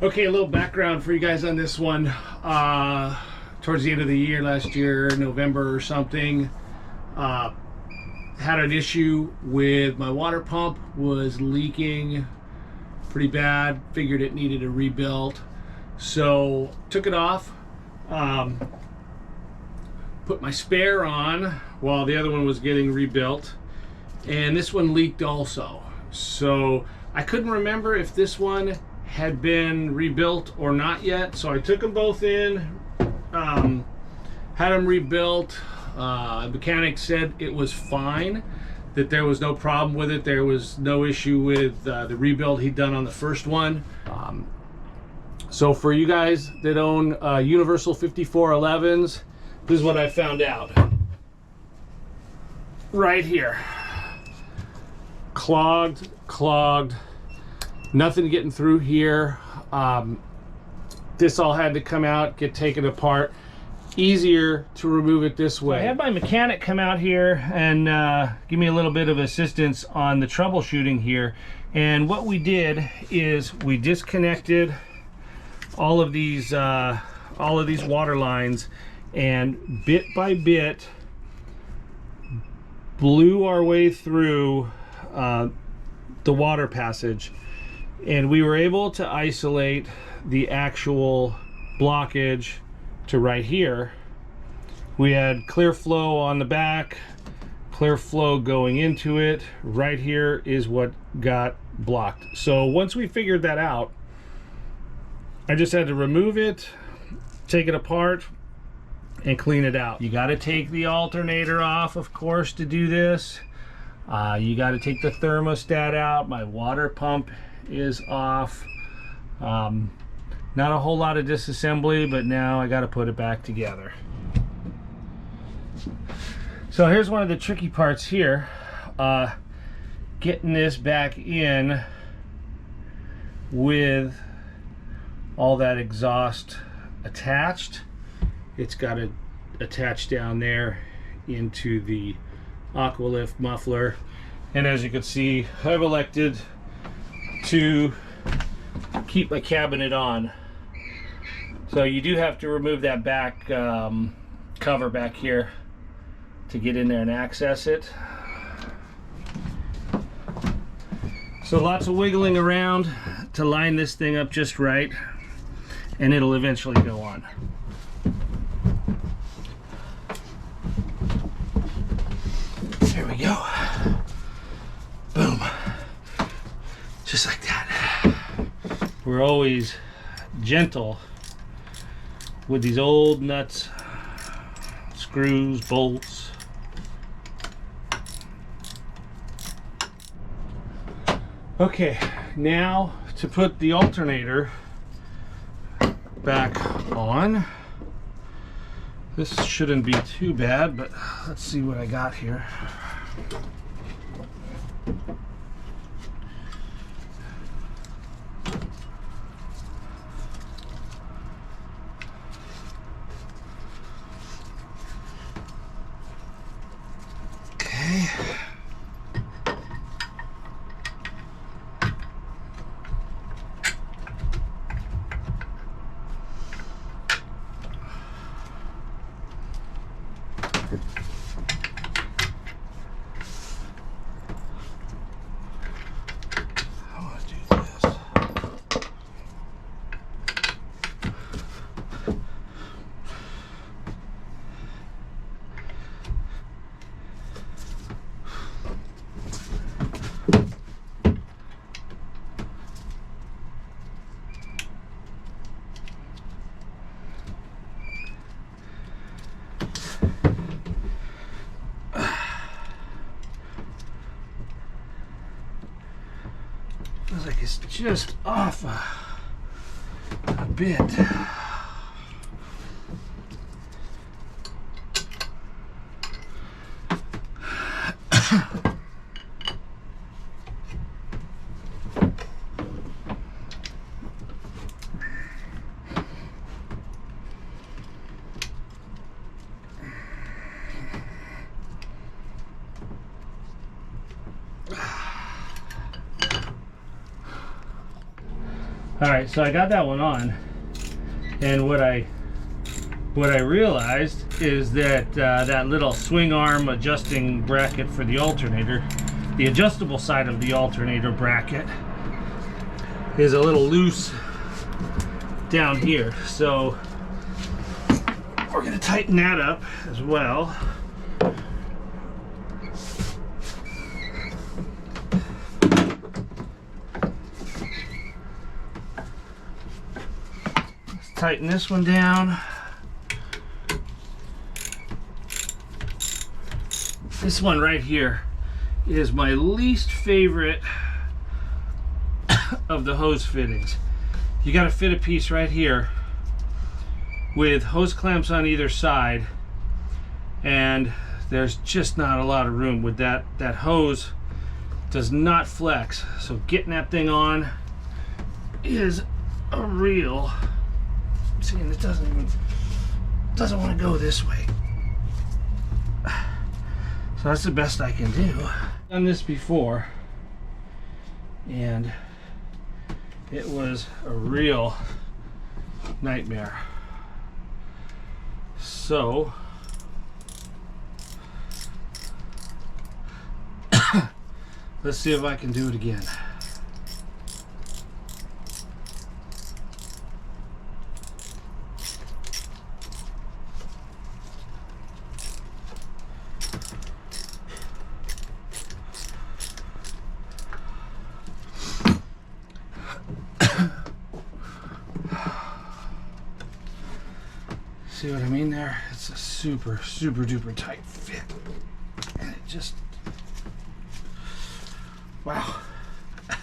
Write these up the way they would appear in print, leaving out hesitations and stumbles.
Okay, a little background for you guys on this one. Towards the end of the year, last year, November or something, had an issue with my water pump, was leaking pretty bad, figured it needed a rebuild. So took it off, put my spare on while the other one was getting rebuilt, and this one leaked also. So I couldn't remember if this one had been rebuilt or not yet, so I took them both in, had them rebuilt. The mechanic said it was fine, that there was no problem with it, there was no issue with the rebuild he'd done on the first one. So for you guys that own Universal 5411s, this is what I found out. Right here. Clogged, nothing getting through here. This all had to come out, get taken apart. Easier to remove it this way. I had my mechanic come out here and give me a little bit of assistance on the troubleshooting here. And what we did is we disconnected all of these water lines, and bit by bit blew our way through the water passage, and we were able to isolate the actual blockage to right here. We had clear flow on the back, clear flow going into it. Right here is what got blocked. So once we figured that out, I just had to remove it, take it apart, and clean it out. You got to take the alternator off, of course, to do this. You got to take the thermostat out. My water pump is off. Not a whole lot of disassembly, but now I got to put it back together. So here's one of the tricky parts here. Getting this back in with all that exhaust attached. It's got to attach down there into the Aqualift muffler. And as you can see, I've elected to keep my cabinet on. So you do have to remove that back cover back here to get in there and access it. So lots of wiggling around to line this thing up just right, and it'll eventually go on. There we go. Boom. Just like that. We're always gentle with these old nuts, screws, bolts. Okay, now to put the alternator back on. This shouldn't be too bad, but let's see what I got here. Okay. Feels like it's just off a bit. All right, so I got that one on, and what I realized is that that little swing arm adjusting bracket for the alternator, the adjustable side of the alternator bracket, is a little loose down here. So we're going to tighten that up as well. Let's tighten this one down. This one right here is my least favorite of the hose fittings. You got to fit a piece right here with hose clamps on either side, and there's just not a lot of room with that. That hose does not flex, so getting that thing on is a real, see, and it doesn't want to go this way. So that's the best I can do. I've done this before, and it was a real nightmare. So let's see if I can do it again. See what I mean there? It's a super duper tight fit. And it just, wow.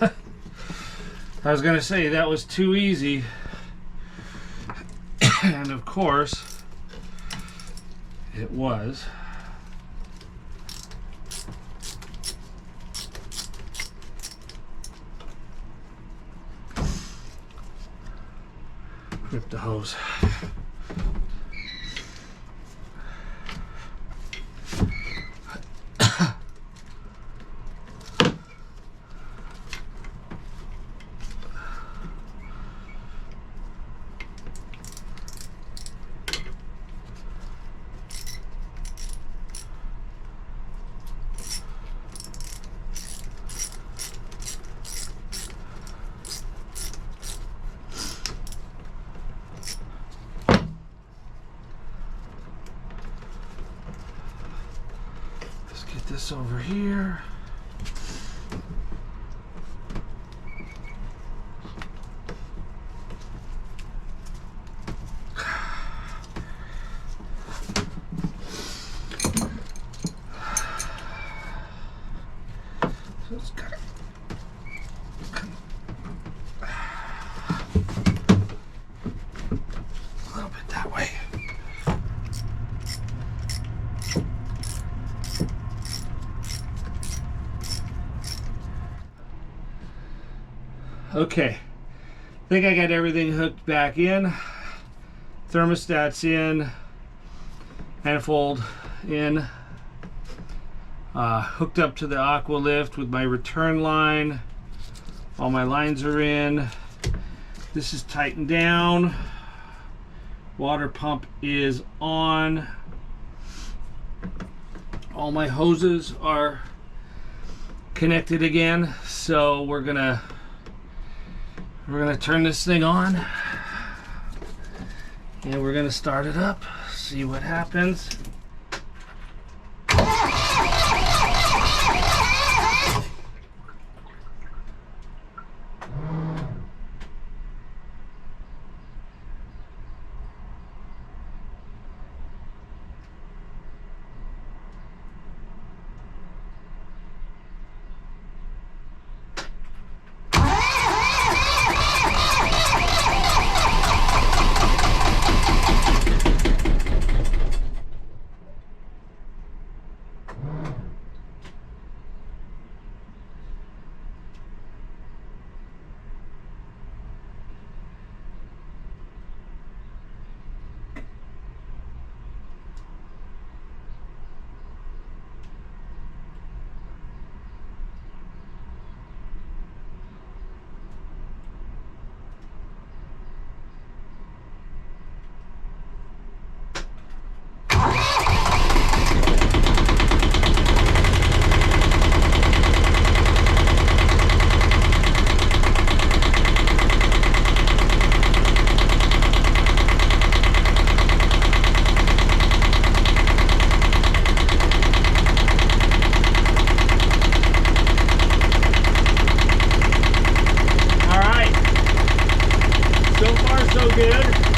I was gonna say that was too easy. And of course, it was. Rip the hose. This over here. So it's got a little bit that way. Okay, I think I got everything hooked back in. Thermostat's in, manifold in, hooked up to the aqua lift with my return line. All my lines are in. This is tightened down. Water pump is on. All my hoses are connected again, so we're gonna turn this thing on, and we're gonna start it up, see what happens. good.